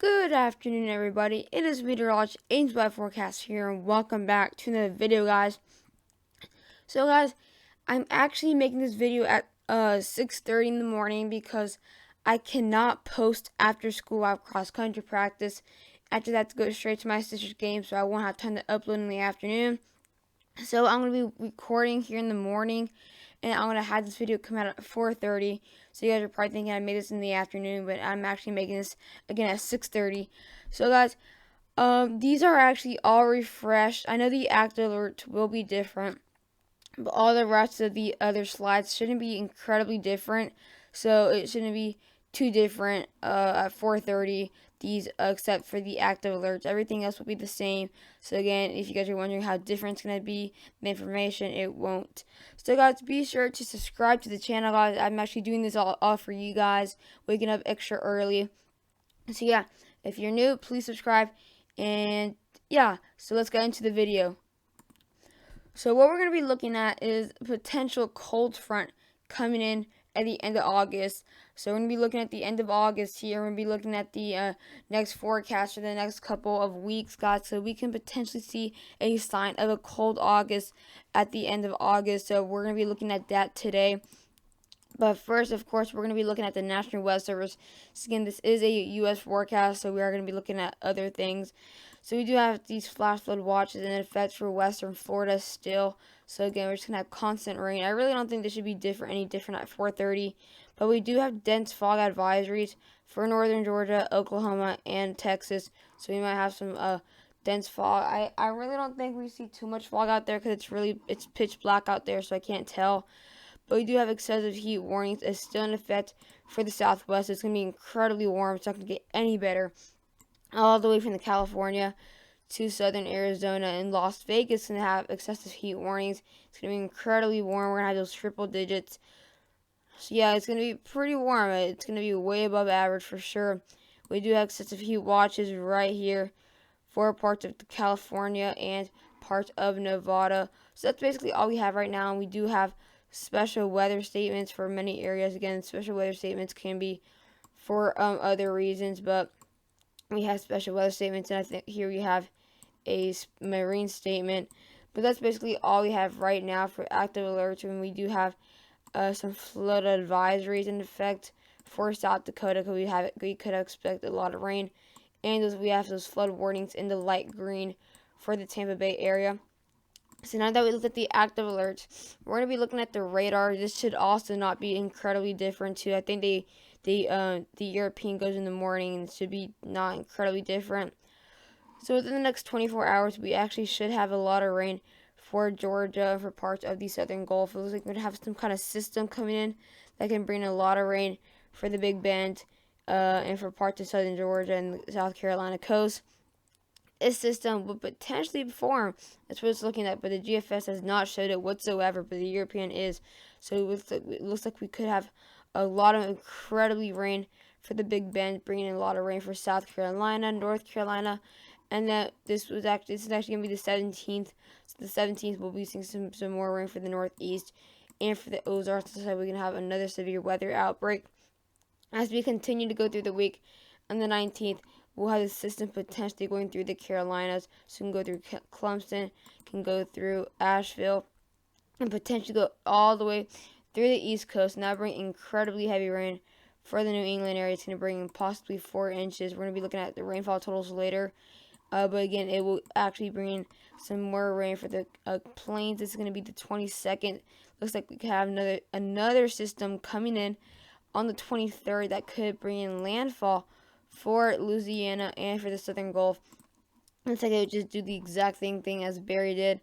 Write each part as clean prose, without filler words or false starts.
Good afternoon, everybody. It is meteorologist Ames Weather Forecast here, and welcome back to another video, guys. So, guys, I'm actually making this video at 6:30 in the morning because I cannot post after school. I have cross country practice. After that, to go straight to my sister's game, so I won't have time to upload in the afternoon. So I'm gonna be recording here in the morning, and I'm gonna have this video come out at 4:30. So you guys are probably thinking I made this in the afternoon, but I'm actually making this again at 6:30. So guys, these are actually all refreshed. I know the active alert will be different, but all the rest of the other slides shouldn't be incredibly different. So it shouldn't be too different at 4:30. These except for the active alerts, everything else will be the same. So again, if you guys are wondering how different it's gonna be, the information, it won't. So guys, be sure to subscribe to the channel, guys. I'm actually doing this all for you guys, waking up extra early. So yeah, if you're new, please subscribe. And yeah, so let's get into the video. So what we're going to be looking at is a potential cold front coming in at the end of August. So we're going to be looking at the end of August here. We're going to be looking at the next forecast for the next couple of weeks, guys. So we can potentially see a sign of a cold August at the end of August. So we're going to be looking at that today. But first, of course, we're going to be looking at the National Weather Service. So again, this is a U.S. forecast, so we are going to be looking at other things. So we do have these flash flood watches in effect for western Florida still. So again, we're just going to have constant rain. I really don't think this should be any different at 4:30. But we do have dense fog advisories for northern Georgia, Oklahoma, and Texas. So we might have some dense fog. I really don't think we see too much fog out there because it's pitch black out there, so I can't tell. But we do have excessive heat warnings. It's still in effect for the Southwest. It's going to be incredibly warm. It's not going to get any better. All the way from the California to southern Arizona and Las Vegas is going to have excessive heat warnings. It's going to be incredibly warm. We're going to have those triple digits. So yeah, it's going to be pretty warm. It's going to be way above average for sure. We do have excessive heat watches right here for parts of California and parts of Nevada. So that's basically all we have right now. And we do have special weather statements for many areas. Again, special weather statements can be for other reasons, but we have special weather statements, and I think here we have a marine statement. But that's basically all we have right now for active alerts. And we do have some flood advisories in effect for South Dakota because we could expect a lot of rain, and we have those flood warnings in the light green for the Tampa Bay area. So now that we looked at the active alerts, we're going to be looking at the radar. This should also not be incredibly different too. I think the European goes in the morning and it should be not incredibly different. So within the next 24 hours, we actually should have a lot of rain for Georgia, for parts of the southern Gulf. It looks like we're going to have some kind of system coming in that can bring a lot of rain for the Big Bend and for parts of southern Georgia and the South Carolina coast. This system would potentially form. That's what it's looking at, but the GFS has not showed it whatsoever, but the European is. So it looks like we could have a lot of incredibly rain for the Big Bend, bringing in a lot of rain for South Carolina, North Carolina, and that this is actually going to be the 17th. So the 17th we'll be seeing some more rain for the Northeast and for the Ozarks. So we're going to have another severe weather outbreak as we continue to go through the week. On the 19th, we'll have the system potentially going through the Carolinas. So it can go through Clemson, can go through Asheville, and potentially go all the way through the East Coast. And that bring incredibly heavy rain for the New England area. It's going to bring in possibly 4 inches. We're going to be looking at the rainfall totals later. But again, it will actually bring in some more rain for the plains. This is going to be the 22nd. Looks like we could have another system coming in on the 23rd that could bring in landfall for Louisiana and for the southern Gulf. Looks like it would just do the exact same thing as Barry did,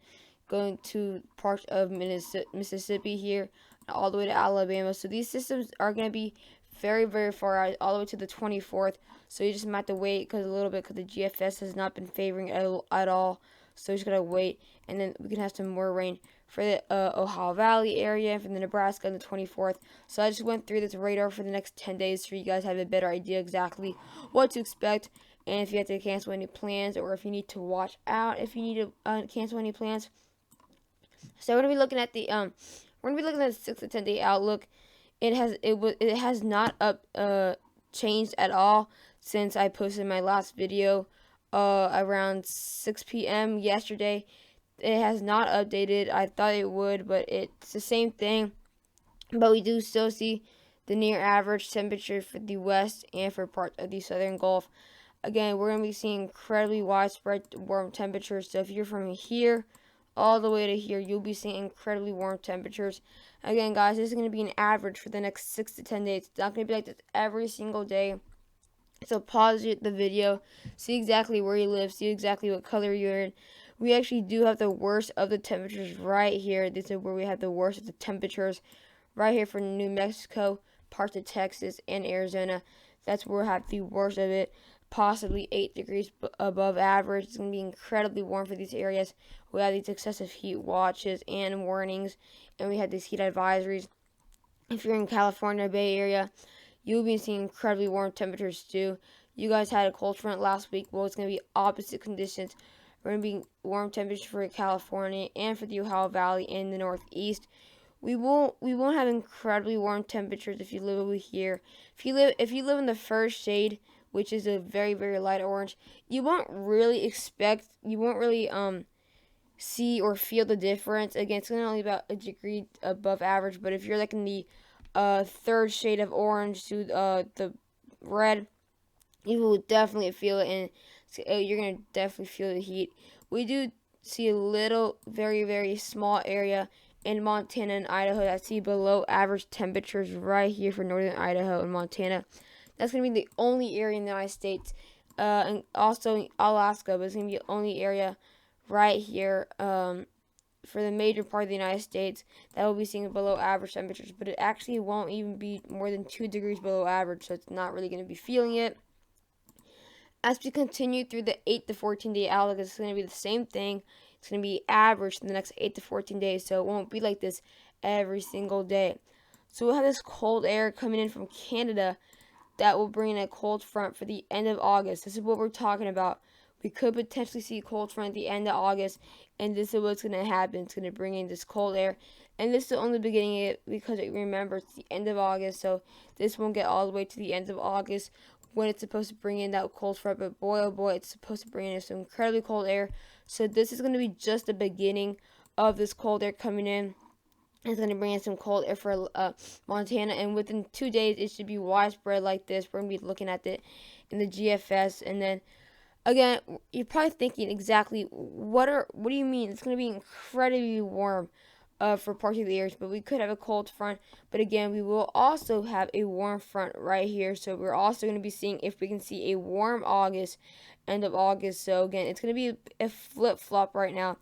going to parts of Mississippi here, all the way to Alabama. So these systems are going to be very, very far out, all the way to the 24th. So you just might have to wait because the GFS has not been favoring at all. So you just got to wait, and then we can have some more rain for the Ohio Valley area and for the Nebraska on the 24th. So I just went through this radar for the next 10 days so you guys have a better idea exactly what to expect, and if you have to cancel any plans, or if you need to watch out if you need to cancel any plans. So we're gonna be looking at the 6 to 10 day outlook. It has not changed at all since I posted my last video around 6 p.m. yesterday. It has not updated. I thought it would, but it's the same thing. But we do still see the near average temperature for the west and for parts of the southern Gulf. Again, we're going to be seeing incredibly widespread warm temperatures. So if you're from here all the way to here, you'll be seeing incredibly warm temperatures. Again, guys, this is going to be an average for the next 6 to 10 days. It's not going to be like this every single day. So pause the video, see exactly where you live, see exactly what color you're in. We actually do have the worst of the temperatures right here. This is where we have the worst of the temperatures right here for New Mexico, parts of Texas, and Arizona. That's where we have the worst of it, possibly 8 degrees above average. It's going to be incredibly warm for these areas. We have these excessive heat watches and warnings, and we have these heat advisories. If you're in California Bay Area, you'll be seeing incredibly warm temperatures too. You guys had a cold front last week. Well, it's going to be opposite conditions. We're going to be warm temperatures for California and for the Ohio Valley and the Northeast. We won't have incredibly warm temperatures if you live over here. If you live in the first shade, which is a very, very light orange, you won't really see or feel the difference. Again, it's only about a degree above average, but if you're like in the third shade of orange to the red, you will definitely feel it, and you're going to definitely feel the heat. We do see a little, very, very small area in Montana and Idaho that see below average temperatures right here for northern Idaho and Montana. That's going to be the only area in the United States, and also Alaska, but it's going to be the only area right here for the major part of the United States that will be seeing below average temperatures, but it actually won't even be more than 2 degrees below average, so it's not really going to be feeling it. As we continue through the 8 to 14 day outlook, it's going to be the same thing. It's going to be average in the next 8 to 14 days, so it won't be like this every single day. So we'll have this cold air coming in from Canada that will bring in a cold front for the end of August. This is what we're talking about. We could potentially see a cold front at the end of August, and this is what's going to happen. It's going to bring in this cold air, and this is only the beginning of it because remember, it's the end of August, so this won't get all the way to the end of August when it's supposed to bring in that cold front, but boy, oh boy, it's supposed to bring in some incredibly cold air. So this is going to be just the beginning of this cold air coming in. It's going to bring in some cold air for Montana, and within 2 days, it should be widespread like this. We're going to be looking at it in the GFS, and then again, you're probably thinking exactly what do you mean? It's going to be incredibly warm for parts of the areas, but we could have a cold front. But again, we will also have a warm front right here. So we're also going to be seeing if we can see a warm August, end of August. So again, it's going to be a flip-flop right now.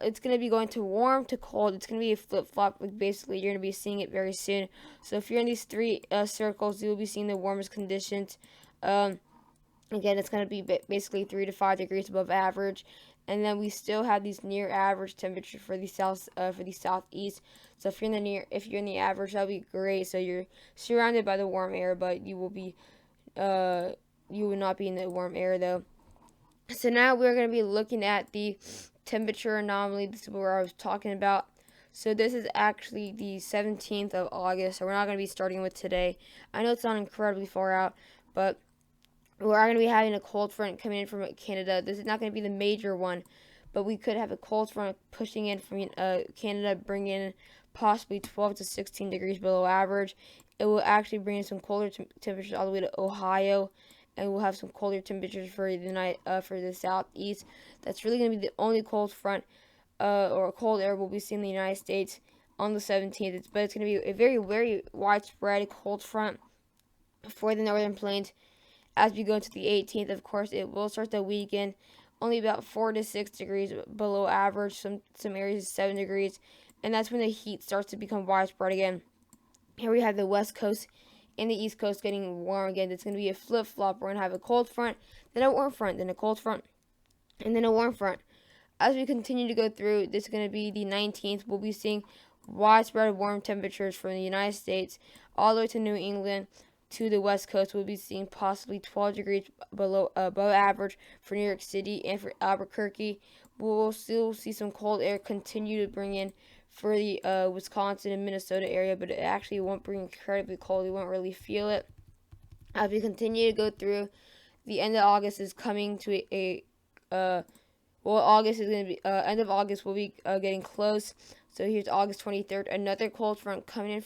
It's going to be going to warm to cold. It's going to be a flip-flop. Like basically, you're going to be seeing it very soon. So if you're in these three circles, you'll be seeing the warmest conditions. Again, it's going to be basically 3 to 5 degrees above average. And then we still have these near average temperatures for the southeast. So if you're in the average, that'll be great. So you're surrounded by the warm air, but you will not be in the warm air though. So now we're going to be looking at the temperature anomaly. This is where I was talking about. So this is actually the 17th of August. So we're not going to be starting with today. I know it's not incredibly far out, but we're going to be having a cold front coming in from Canada. This is not going to be the major one, but we could have a cold front pushing in from Canada, bringing in possibly 12 to 16 degrees below average. It will actually bring in some colder temperatures all the way to Ohio, and we'll have some colder temperatures for the southeast. That's really going to be the only cold front or cold air we'll be seeing in the United States on the 17th. But it's going to be a very, very widespread cold front for the northern plains. As we go into the 18th, of course, it will start the weekend only about 4 to 6 degrees below average. Some areas 7 degrees, and that's when the heat starts to become widespread again. Here we have the West Coast and the East Coast getting warm again. It's going to be a flip-flop. We're going to have a cold front, then a warm front, then a cold front, and then a warm front. As we continue to go through, this is going to be the 19th. We'll be seeing widespread warm temperatures from the United States all the way to New England. To the West Coast, we'll be seeing possibly 12 degrees above average for New York City and for Albuquerque. We'll still see some cold air continue to bring in for the Wisconsin and Minnesota area, but it actually won't bring incredibly cold. You won't really feel it. As we continue to go through, the end of August is coming to August is going to be, end of August will be getting close. So here's August 23rd, another cold front coming in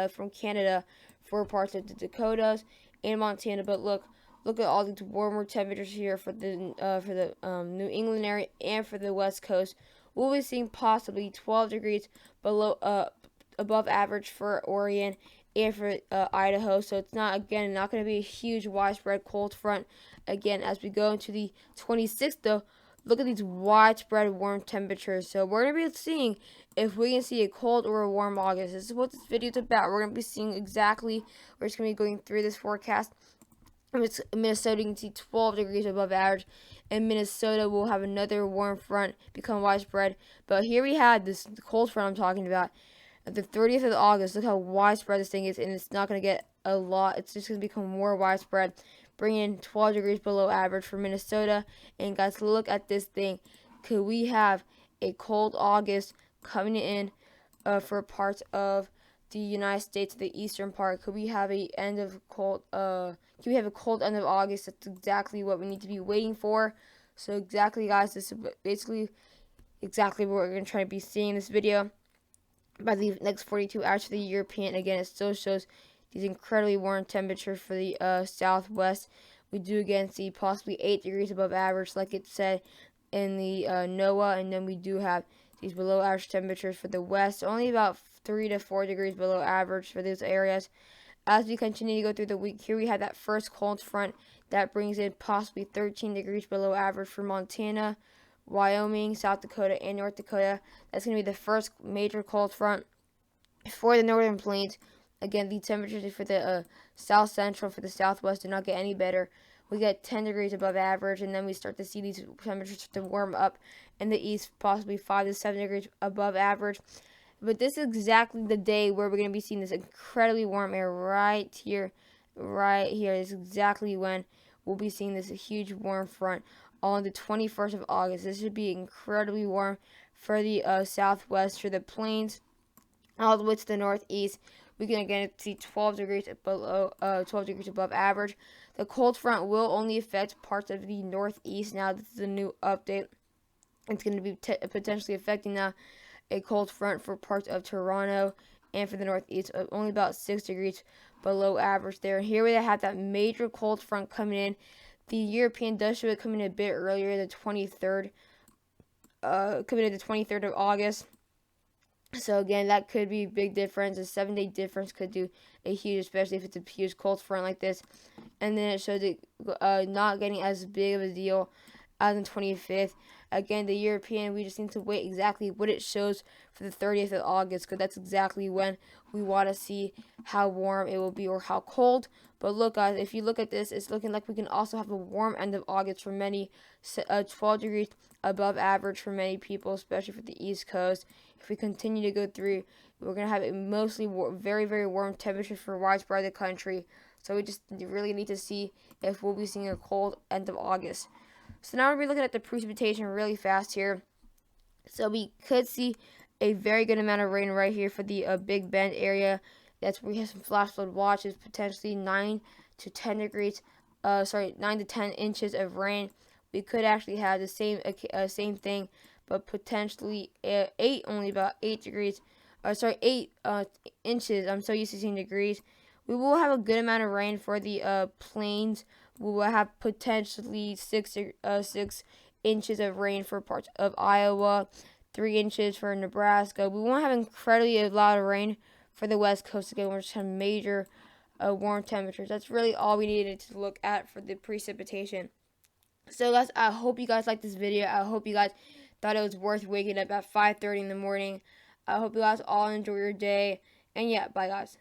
from Canada for parts of the Dakotas and Montana. But look at all these warmer temperatures here for the New England area and for the West Coast. We'll be seeing possibly 12 degrees above average for Oregon and for Idaho. So it's not going to be a huge widespread cold front again as we go into the 26th though. Look at these widespread warm temperatures. So we're going to be seeing if we can see a cold or a warm August. This is what this video is about. We're going to be seeing exactly, we're just going to be going through this forecast. Minnesota, you can see 12 degrees above average. And Minnesota will have another warm front become widespread. But here we have this cold front I'm talking about. At the 30th of August, look how widespread this thing is. And it's not going to get a lot. It's just going to become more widespread, bringing in 12 degrees below average for Minnesota. And guys, look at this thing. Could we have a cold August coming in for parts of the United States, the eastern part? Could we have a cold end of August? That's exactly what we need to be waiting for. So exactly, guys, this is basically exactly what we're going to try to be seeing in this video. By the next 42 hours for the European, again, it still shows these incredibly warm temperatures for the southwest. We do again see possibly 8 degrees above average, like it said in the NOAA, and then we do have these below average temperatures for the west, only about 3 to 4 degrees below average for those areas. As we continue to go through the week, here we have that first cold front that brings in possibly 13 degrees below average for Montana, Wyoming, South Dakota, and North Dakota. That's going to be the first major cold front for the northern plains. Again, the temperatures for the south central, for the southwest, do not get any better. We get 10 degrees above average, and then we start to see these temperatures start to warm up in the east, possibly 5 to 7 degrees above average. But this is exactly the day where we're going to be seeing this incredibly warm air right here. This is exactly when we'll be seeing this huge warm front on the 21st of August. This should be incredibly warm for the southwest, for the plains, all the way to the northeast. We can again see 12 degrees above average. The cold front will only affect parts of the northeast. Now this is a new update. It's going to be potentially affecting now a cold front for parts of Toronto and for the northeast, only about 6 degrees below average there. Here we have that major cold front coming in. The European does show it coming in a bit earlier, the 23rd, coming in the 23rd of August. So again, that could be a big difference. A 7-day difference could do a huge, especially if it's a huge cold front like this. And then it shows it not getting as big of a deal as the 25th. Again, the European, we just need to wait exactly what it shows for the 30th of August, because that's exactly when we want to see how warm it will be or how cold. But look, guys, if you look at this, it's looking like we can also have a warm end of August for many, 12 degrees above average for many people, especially for the East Coast. If we continue to go through, we're going to have a mostly very, very warm temperature for widespread the country. So we just really need to see if we'll be seeing a cold end of August. So now we're looking at the precipitation really fast here. So we could see a very good amount of rain right here for the Big Bend area. That's where we have some flash flood watches, potentially 9 to 10 inches of rain. We could actually have the same thing, but potentially 8 inches. I'm so used to seeing degrees. We will have a good amount of rain for the plains. We will have potentially 6 inches of rain for parts of Iowa, 3 inches for Nebraska. We won't have incredibly a lot of rain for the West Coast again. We're just having major warm temperatures. That's really all we needed to look at for the precipitation. So guys, I hope you guys liked this video. I hope you guys thought it was worth waking up at 5:30 in the morning. I hope you guys all enjoy your day. And yeah, bye guys.